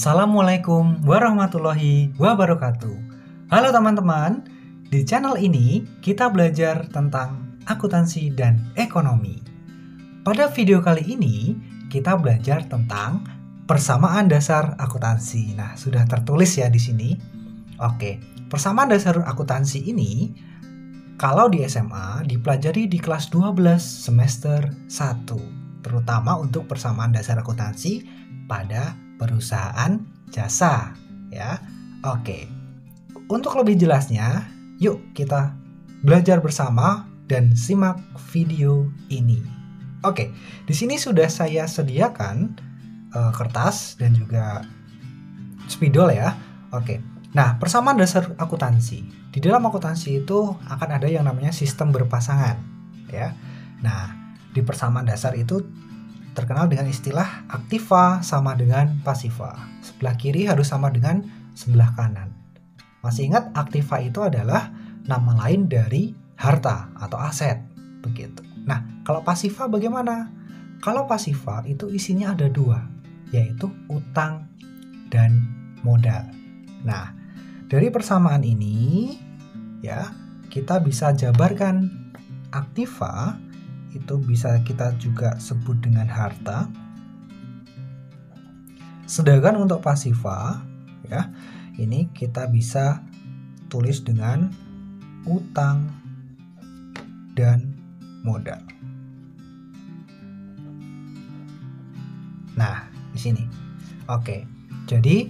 Assalamualaikum warahmatullahi wabarakatuh. Halo teman-teman, di channel ini kita belajar tentang akuntansi dan ekonomi. Pada video kali ini kita belajar tentang persamaan dasar akuntansi. Nah, sudah tertulis ya di sini. Oke, persamaan dasar akuntansi ini kalau di SMA dipelajari di kelas 12 semester 1, terutama untuk persamaan dasar akuntansi pada perusahaan jasa ya. Oke. Untuk lebih jelasnya, yuk kita belajar bersama dan simak video ini. Oke, di sini sudah saya sediakan kertas dan juga spidol ya. Oke. Nah, persamaan dasar akuntansi. Di dalam akuntansi itu akan ada yang namanya sistem berpasangan ya. Nah, di persamaan dasar itu terkenal dengan istilah aktiva sama dengan pasiva. Sebelah kiri harus sama dengan sebelah kanan. Masih ingat aktiva itu adalah nama lain dari harta atau aset, begitu. Nah, kalau pasiva bagaimana? Kalau pasiva itu isinya ada dua, yaitu utang dan modal. Nah, dari persamaan ini ya, kita bisa jabarkan aktiva itu bisa kita juga sebut dengan harta. Sedangkan untuk pasiva ya, ini kita bisa tulis dengan utang dan modal. Nah, di sini. Oke. Jadi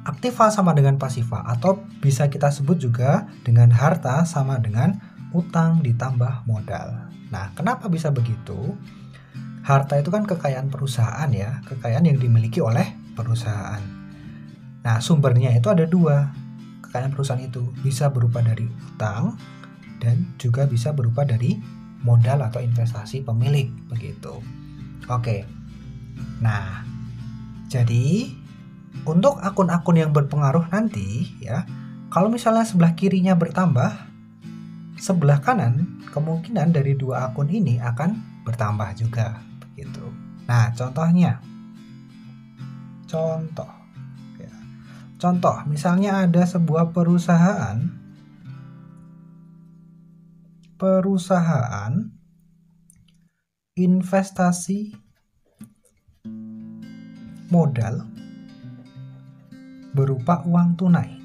aktiva sama dengan pasiva atau bisa kita sebut juga dengan harta sama dengan utang ditambah modal. Nah, kenapa bisa begitu? Harta itu kan kekayaan perusahaan ya, kekayaan yang dimiliki oleh perusahaan. Nah, sumbernya itu ada dua. Kekayaan perusahaan itu bisa berupa dari utang dan juga bisa berupa dari modal atau investasi pemilik, begitu. Oke. Nah, jadi untuk akun-akun yang berpengaruh nanti ya, kalau misalnya sebelah kirinya bertambah, sebelah kanan kemungkinan dari dua akun ini akan bertambah juga, begitu. Nah, contohnya, contoh misalnya ada sebuah perusahaan investasi modal berupa uang tunai.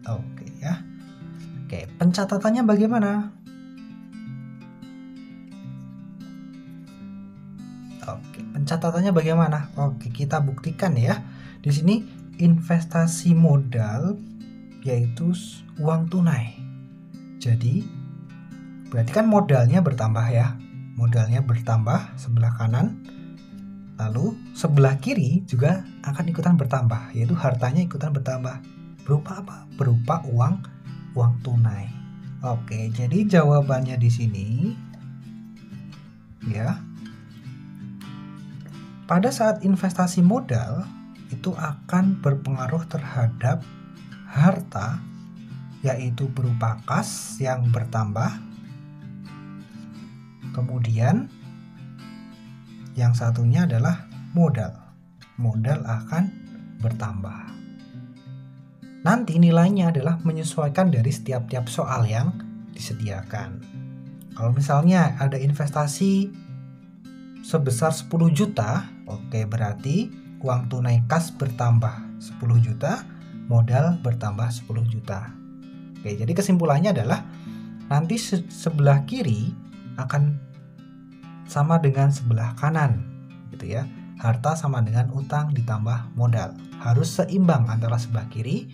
Oke ya. Oke, pencatatannya bagaimana? Oke, pencatatannya bagaimana? Oke, kita buktikan ya. Di sini investasi modal yaitu uang tunai. Jadi berarti kan modalnya bertambah ya. Modalnya bertambah sebelah kanan. Lalu sebelah kiri juga akan ikutan bertambah, yaitu hartanya ikutan bertambah. Berupa apa? Berupa uang tunai. Oke, jadi jawabannya di sini ya. Pada saat investasi modal itu akan berpengaruh terhadap harta, yaitu berupa kas yang bertambah. Kemudian yang satunya adalah modal. Modal akan bertambah. Nanti nilainya adalah menyesuaikan dari setiap soal yang disediakan. Kalau misalnya ada investasi sebesar 10 juta, oke, berarti uang tunai kas bertambah 10 juta, modal bertambah 10 juta. Oke, jadi kesimpulannya adalah nanti sebelah kiri akan sama dengan sebelah kanan, gitu ya. Harta sama dengan utang ditambah modal. Harus seimbang antara sebelah kiri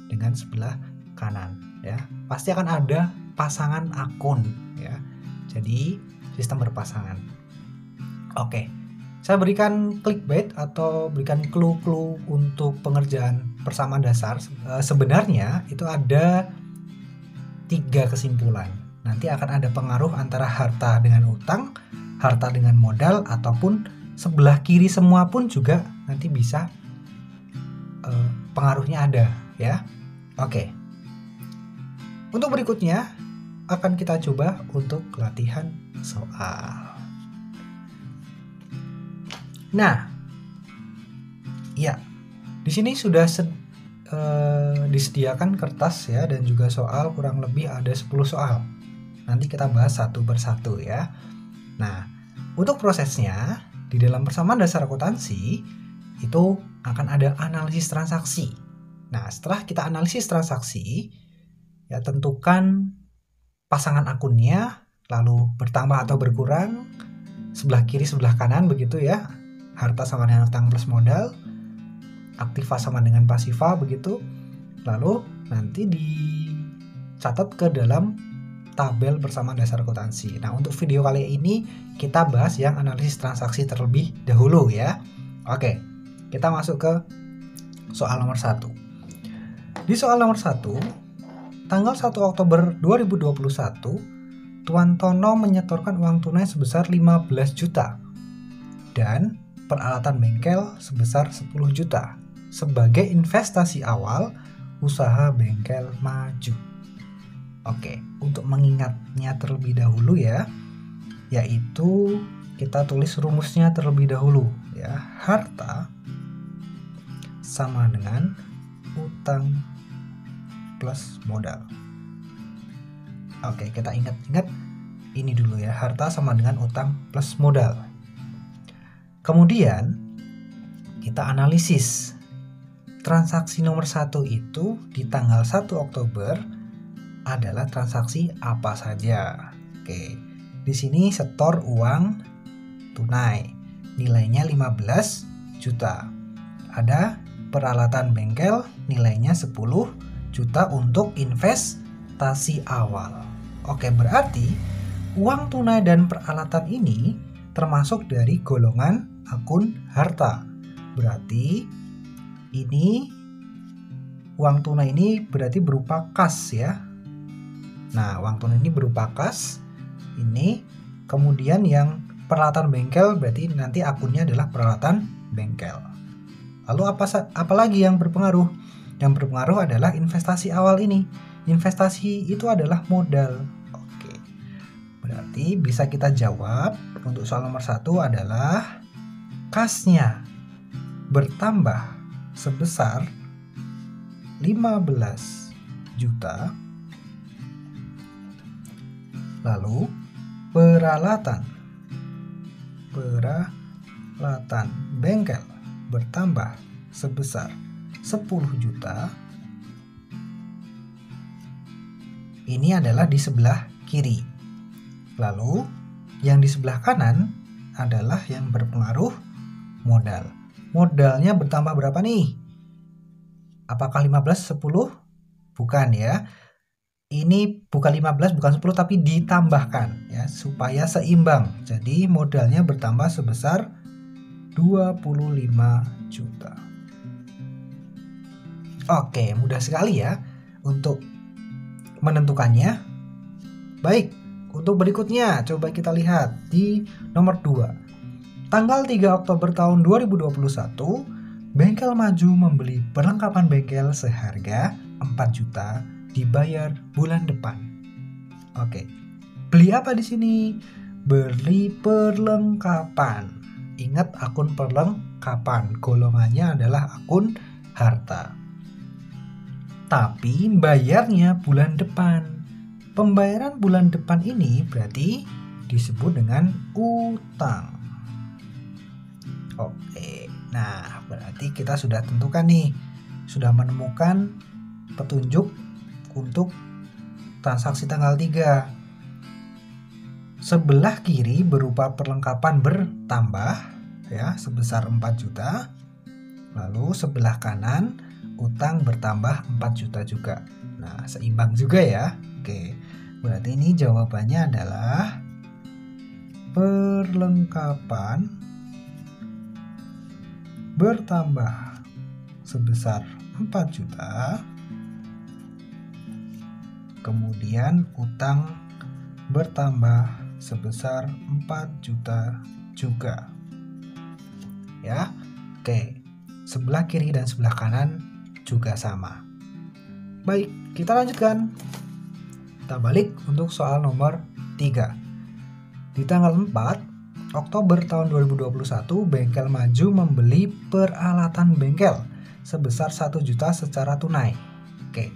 dengan sebelah kanan ya. Pasti akan ada pasangan akun ya. Jadi sistem berpasangan. Oke. Saya berikan clickbait atau berikan clue-clue untuk pengerjaan persamaan dasar. Sebenarnya itu ada 3 kesimpulan. Nanti akan ada pengaruh antara harta dengan utang, harta dengan modal, ataupun sebelah kiri semua pun juga nanti bisa pengaruhnya ada ya. Oke. Untuk berikutnya akan kita coba untuk latihan soal. Nah, ya, di sini sudah disediakan kertas ya, dan juga soal, kurang lebih ada 10 soal. Nanti kita bahas satu persatu ya. Nah, untuk prosesnya di dalam persamaan dasar akuntansi itu akan ada analisis transaksi. Nah, setelah kita analisis transaksi, ya tentukan pasangan akunnya, lalu bertambah atau berkurang, sebelah kiri sebelah kanan begitu ya. Harta sama dengan utang plus modal, aktiva sama dengan pasiva begitu. Lalu nanti dicatat ke dalam tabel persamaan dasar akuntansi. Nah, untuk video kali ini kita bahas yang analisis transaksi terlebih dahulu ya. Oke, kita masuk ke soal nomor 1. Di soal nomor 1, tanggal 1 Oktober 2021, Tuan Tono menyetorkan uang tunai sebesar 15 juta dan peralatan bengkel sebesar 10 juta sebagai investasi awal usaha bengkel maju. Oke, untuk mengingatnya terlebih dahulu ya, yaitu kita tulis rumusnya terlebih dahulu ya. Harta sama dengan utang plus modal. Oke, kita ingat-ingat ini dulu ya. Harta sama dengan utang plus modal. Kemudian kita analisis. Transaksi nomor 1 itu di tanggal 1 Oktober adalah transaksi apa saja. Oke, di sini setor uang tunai. Nilainya 15 juta. Ada peralatan bengkel nilainya 10 juta untuk investasi awal. Oke, berarti uang tunai dan peralatan ini termasuk dari golongan akun harta. Berarti ini uang tunai ini berarti berupa kas ya. Nah, uang tunai ini berupa kas. Ini kemudian yang peralatan bengkel berarti nanti akunnya adalah peralatan bengkel. Lalu apa lagi yang berpengaruh? Yang berpengaruh adalah investasi awal ini. Investasi itu adalah modal. Oke. Berarti bisa kita jawab untuk soal nomor 1 adalah kasnya bertambah sebesar 15 juta. Lalu peralatan bengkel bertambah sebesar 10 juta. Ini adalah di sebelah kiri. Lalu yang di sebelah kanan adalah yang berpengaruh modal. Modalnya bertambah berapa nih? Apakah 15, 10? Bukan ya. Ini bukan 15, bukan 10, tapi ditambahkan ya supaya seimbang. Jadi modalnya bertambah sebesar 25 juta. Oke, mudah sekali ya untuk menentukannya. Baik, untuk berikutnya coba kita lihat di nomor 2. Tanggal 3 Oktober tahun 2021, Bengkel Maju membeli perlengkapan bengkel seharga 4 juta dibayar bulan depan. Oke. Beli apa di sini? Beli perlengkapan. Ingat akun perlengkapan, golongannya adalah akun harta. Tapi bayarnya bulan depan. Pembayaran bulan depan ini berarti disebut dengan utang. Oke, nah berarti kita sudah tentukan nih, sudah menemukan petunjuk untuk transaksi tanggal 3. Sebelah kiri berupa perlengkapan bertambah ya sebesar 4 juta. Lalu sebelah kanan utang bertambah 4 juta juga. Nah, seimbang juga ya. Oke. Berarti ini jawabannya adalah perlengkapan bertambah sebesar 4 juta. Kemudian utang bertambah sebesar 4 juta juga. Ya. Oke. Sebelah kiri dan sebelah kanan juga sama. Baik, kita lanjutkan. Kita balik untuk soal nomor 3. Di tanggal 4 Oktober tahun 2021, Bengkel Maju membeli peralatan bengkel sebesar 1 juta secara tunai. Oke.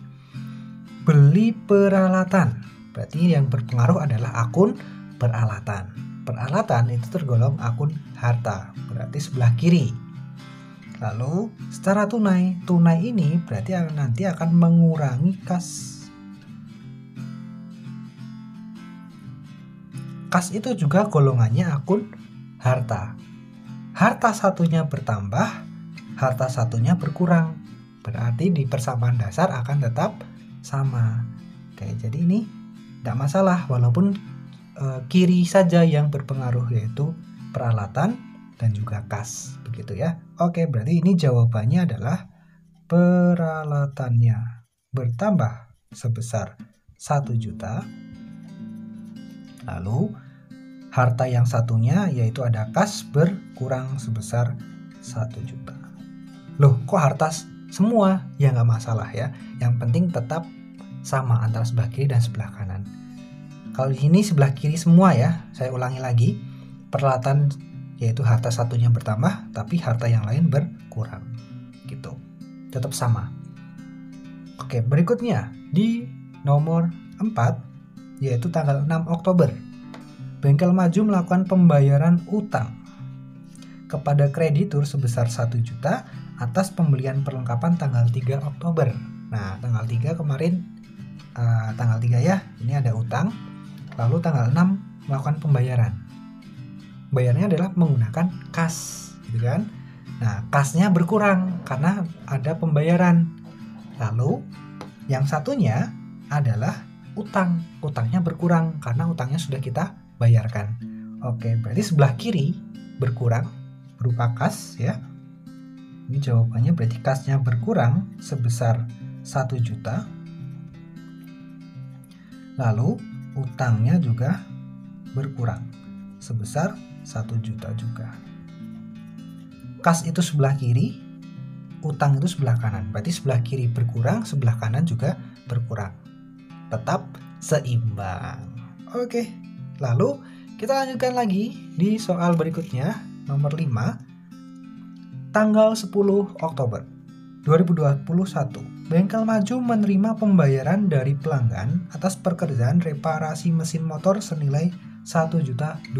Beli peralatan. Berarti yang berpengaruh adalah akun peralatan. Peralatan itu tergolong akun harta, berarti sebelah kiri. Lalu secara tunai, tunai ini berarti nanti akan mengurangi kas. Kas itu juga golongannya akun harta. Harta satunya bertambah, harta satunya berkurang. Berarti di persamaan dasar akan tetap sama. Oke, jadi ini tidak masalah walaupun kiri saja yang berpengaruh, yaitu peralatan dan juga kas. Begitu ya. Oke, berarti ini jawabannya adalah peralatannya bertambah sebesar 1 juta. Lalu harta yang satunya yaitu ada kas berkurang sebesar 1 juta. Loh, kok harta semua? Ya nggak masalah ya. Yang penting tetap sama antara sebelah kiri dan sebelah kanan. Kalau di sini sebelah kiri semua ya. Saya ulangi lagi. Peralatan yaitu harta satunya bertambah, tapi harta yang lain berkurang. Gitu. Tetap sama. Oke, berikutnya di nomor 4 yaitu tanggal 6 Oktober. Bengkel Maju melakukan pembayaran utang kepada kreditur sebesar 1 juta atas pembelian perlengkapan tanggal 3 Oktober. Nah, tanggal 3 kemarin, tanggal 3 ya, ini ada utang. Lalu tanggal 6 melakukan pembayaran. Bayarnya adalah menggunakan kas, gitu kan? Nah, kasnya berkurang karena ada pembayaran. Lalu yang satunya adalah utang. Utangnya berkurang karena utangnya sudah kita bayarkan. Oke, berarti sebelah kiri berkurang berupa kas ya. Ini jawabannya berarti kasnya berkurang sebesar 1 juta. Lalu utangnya juga berkurang sebesar 1 juta juga. Kas itu sebelah kiri, utang itu sebelah kanan. Berarti sebelah kiri berkurang, sebelah kanan juga berkurang. Tetap seimbang. Oke, lalu kita lanjutkan lagi di soal berikutnya, nomor 5. Tanggal 10 Oktober 2021, Bengkel Maju menerima pembayaran dari pelanggan atas pekerjaan reparasi mesin motor senilai 1.200.000.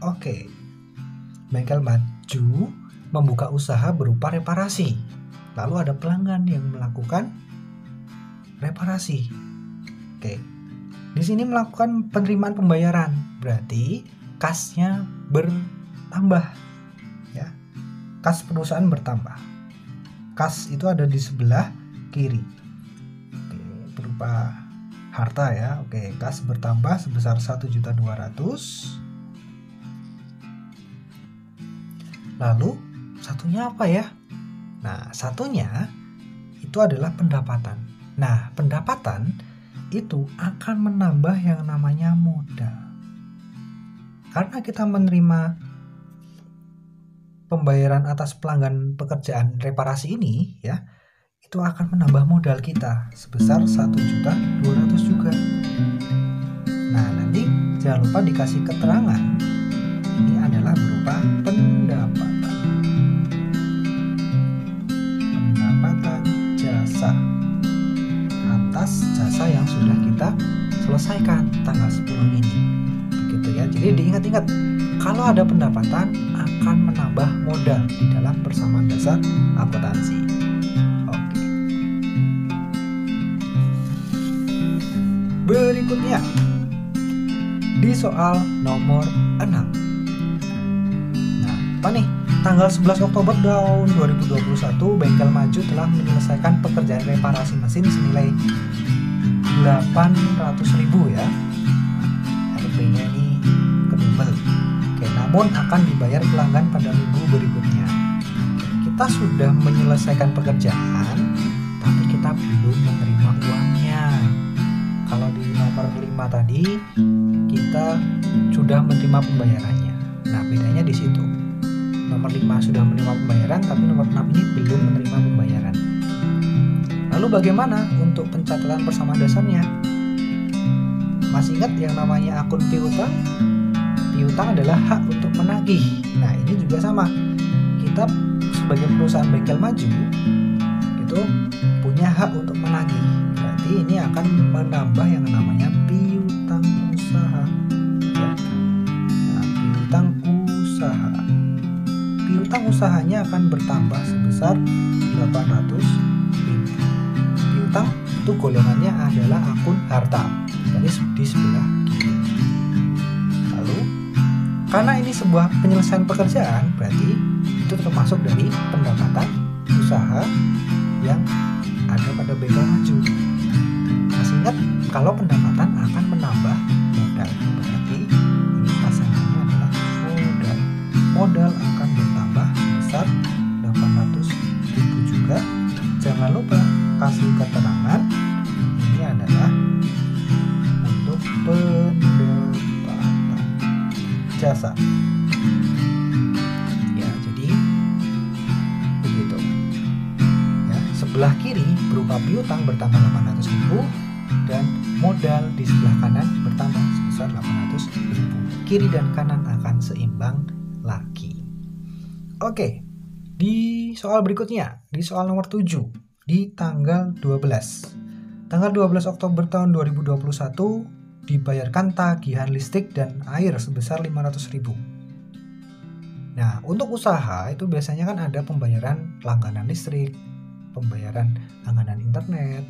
Oke, Bengkel Maju membuka usaha berupa reparasi. Lalu ada pelanggan yang melakukan reparasi. Oke, di sini melakukan penerimaan pembayaran, berarti kasnya bertambah, ya. Kas perusahaan bertambah. Kas itu ada di sebelah kiri. Oke, berupa harta ya. Oke, kas bertambah sebesar 1.200.000. Lalu satunya apa ya? Nah, satunya itu adalah pendapatan. Nah, pendapatan itu akan menambah yang namanya modal. Karena kita menerima pembayaran atas pelanggan pekerjaan reparasi ini ya, itu akan menambah modal kita sebesar 1.200.000 juga. Nah, nanti jangan lupa dikasih keterangan ini adalah berupa pendapatan. Pendapatan jasa atas jasa yang sudah kita selesaikan tanggal 10 ini. Begitu ya. Jadi diingat-ingat, kalau ada pendapatan akan menambah modal di dalam persamaan dasar akuntansi. Oke. Berikutnya di soal nomor 6. Nah, apa nih? Tanggal 11 Oktober tahun 2021, Bengkel Maju telah menyelesaikan pekerjaan reparasi mesin senilai 800.000 ya. RP-nya ini kedubel. Oke, namun akan dibayar pelanggan pada minggu berikutnya. Kita sudah menyelesaikan pekerjaan, tapi kita belum menerima uangnya. Kalau di nomor 5 tadi, kita sudah menerima pembayarannya. Nah, bedanya di situ. Nomor 5 sudah menerima pembayaran, tapi nomor 6 ini belum menerima pembayaran. Lalu bagaimana untuk pencatatan persamaan dasarnya? Masih ingat yang namanya akun piutang? piutang adalah hak untuk menagih. Nah, ini juga sama. Kita sebagai perusahaan bengkel maju itu punya hak untuk menagih. Berarti ini akan menambah yang namanya piutang usaha. Ya. Nah, piutang usaha. Piutang usahanya akan bertambah sebesar 800.000. Piutang itu golongannya adalah akun harta. Tadi di sebelah kiri. Lalu, karena ini sebuah penyelesaian pekerjaan, berarti itu termasuk dari pendapatan usaha yang ada pada bengkel maju. Masih ingat kalau pendapatan akan menambah modal, berarti ini pasangannya adalah modal. Modal akan bertambah sebesar 800.000 juga. Jangan lupa kasih keterangan ini adalah untuk pendapatan jasa. Ya, jadi begitu. Ya, sebelah kiri berupa piutang bertambah 800.000 dan modal di sebelah kanan bertambah sebesar 800.000. Kiri dan kanan akan seimbang lagi. Oke. Di soal berikutnya, di soal nomor 7, di tanggal 12. Tanggal 12 Oktober tahun 2021 dibayarkan tagihan listrik dan air sebesar 500.000. Nah, untuk usaha itu biasanya kan ada pembayaran langganan listrik, pembayaran langganan internet,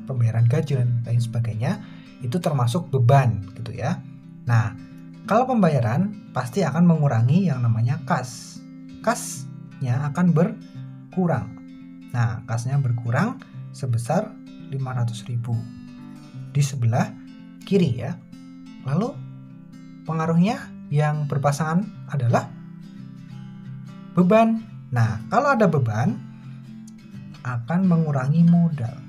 pembayaran gaji dan lain sebagainya. Itu termasuk beban gitu ya. Nah, kalau pembayaran pasti akan mengurangi yang namanya kas. Kasnya akan berkurang. Nah, kasnya berkurang sebesar 500.000 di sebelah kiri ya. Lalu pengaruhnya yang berpasangan adalah beban. Nah, kalau ada beban akan mengurangi modal.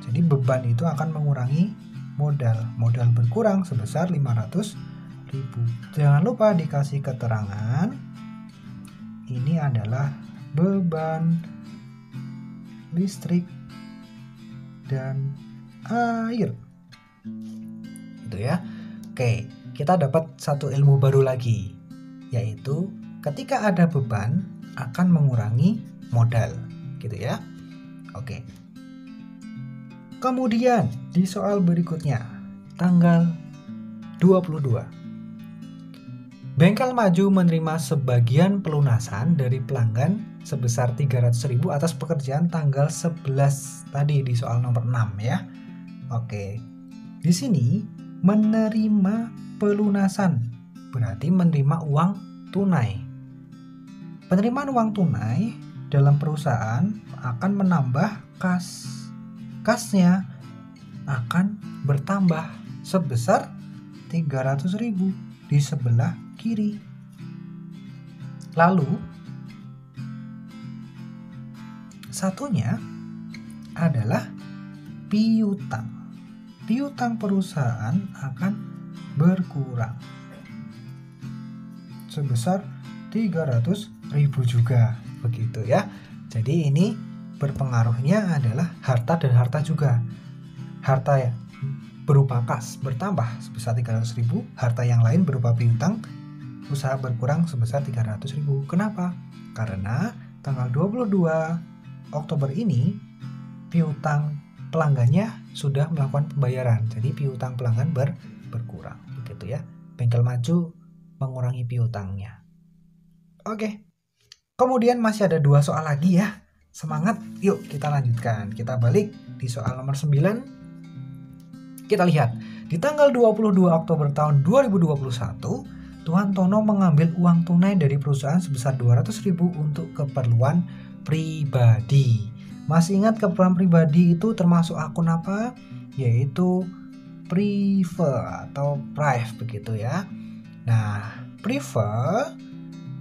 Jadi beban itu akan mengurangi modal. Modal berkurang sebesar 500.000. Jangan lupa dikasih keterangan ini adalah beban listrik dan air. Gitu ya. Oke, kita dapat satu ilmu baru lagi, yaitu ketika ada beban akan mengurangi modal, gitu ya. Oke. Kemudian di soal berikutnya, tanggal 22. Bengkel maju menerima sebagian pelunasan dari pelanggan sebesar 300.000 atas pekerjaan tanggal 11 tadi di soal nomor 6 ya. Oke. Di sini menerima pelunasan berarti menerima uang tunai. Penerimaan uang tunai dalam perusahaan akan menambah kas. Kasnya akan bertambah sebesar 300.000 di sebelah kiri. Lalu satunya adalah piutang. Piutang perusahaan akan berkurang sebesar 300.000 juga, begitu ya. Jadi ini berpengaruhnya adalah harta dan harta juga. Harta ya berupa kas bertambah sebesar 300.000, harta yang lain berupa piutang usaha berkurang sebesar 300.000. Kenapa? Karena tanggal 22 Oktober ini piutang pelanggannya sudah melakukan pembayaran. Jadi piutang pelanggan berkurang, begitu ya. Bengkel maju mengurangi piutangnya. Oke. Kemudian masih ada 2 soal lagi ya. Semangat, yuk kita lanjutkan. Kita balik di soal nomor 9. Kita lihat, di tanggal 22 Oktober tahun 2021, Tuan Tono mengambil uang tunai dari perusahaan sebesar 200.000 untuk keperluan pribadi. Masih ingat keperluan pribadi itu termasuk akun apa? Yaitu prive atau prive begitu ya. Nah, prive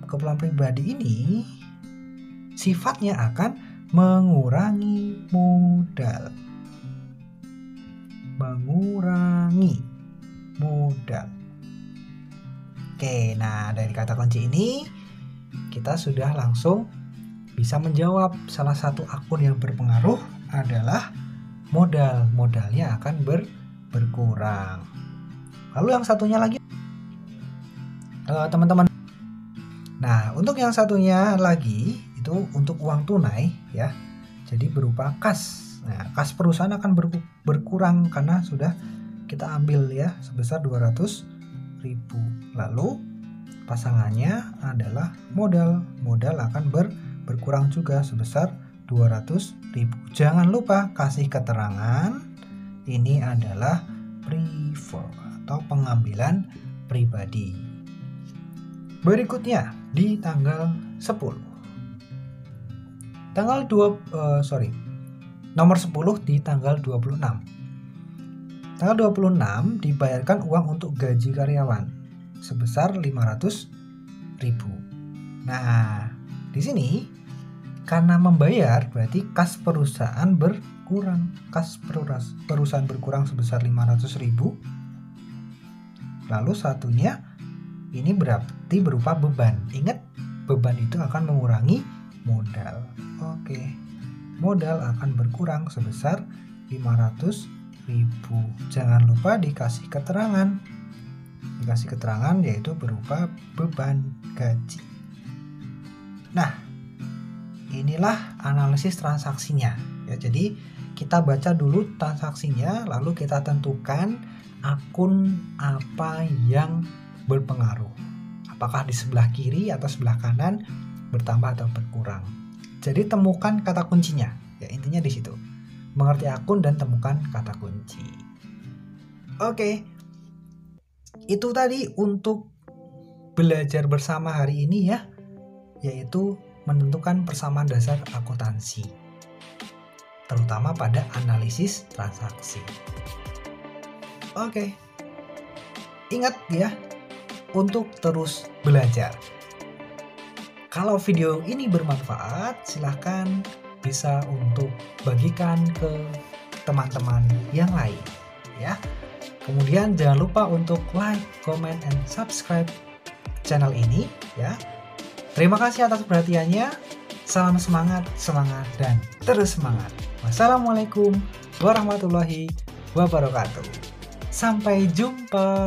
keperluan pribadi ini sifatnya akan mengurangi modal. Mengurangi modal. Oke, nah dari kata kunci ini kita sudah langsung bisa menjawab. Salah satu akun yang berpengaruh adalah modal. Modalnya akan berkurang. Lalu yang satunya lagi teman-teman. Nah, untuk yang satunya lagi itu untuk uang tunai ya. Jadi berupa kas. Nah, kas perusahaan akan berkurang karena sudah kita ambil ya sebesar 200.000. Lalu pasangannya adalah modal. Modal akan berkurang juga sebesar 200.000. Jangan lupa kasih keterangan ini adalah prefer atau pengambilan pribadi. Berikutnya di tanggal 10. Nomor 10 di tanggal 26. Tanggal 26 dibayarkan uang untuk gaji karyawan sebesar 500.000. Nah, di sini karena membayar berarti kas perusahaan berkurang. Kas perusahaan berkurang sebesar 500.000. Lalu satunya ini berarti berupa beban. Ingat, beban itu akan mengurangi modal. Oke. Modal akan berkurang sebesar 500.000. Jangan lupa dikasih keterangan. Dikasih keterangan yaitu berupa beban gaji. Nah, inilah analisis transaksinya. Ya, jadi kita baca dulu transaksinya, lalu kita tentukan akun apa yang berpengaruh. Apakah di sebelah kiri atau sebelah kanan bertambah atau berkurang. Jadi temukan kata kuncinya. Ya, intinya di situ. Mengerti akun dan temukan kata kunci. Oke. Itu tadi untuk belajar bersama hari ini ya, yaitu menentukan persamaan dasar akuntansi. Terutama pada analisis transaksi. Oke. Ingat ya, untuk terus belajar. Kalau video ini bermanfaat, silahkan bisa untuk bagikan ke teman-teman yang lain ya. Kemudian jangan lupa untuk like, comment, and subscribe channel ini ya. Terima kasih atas perhatiannya. Salam semangat, dan terus semangat. Wassalamualaikum warahmatullahi wabarakatuh. Sampai jumpa.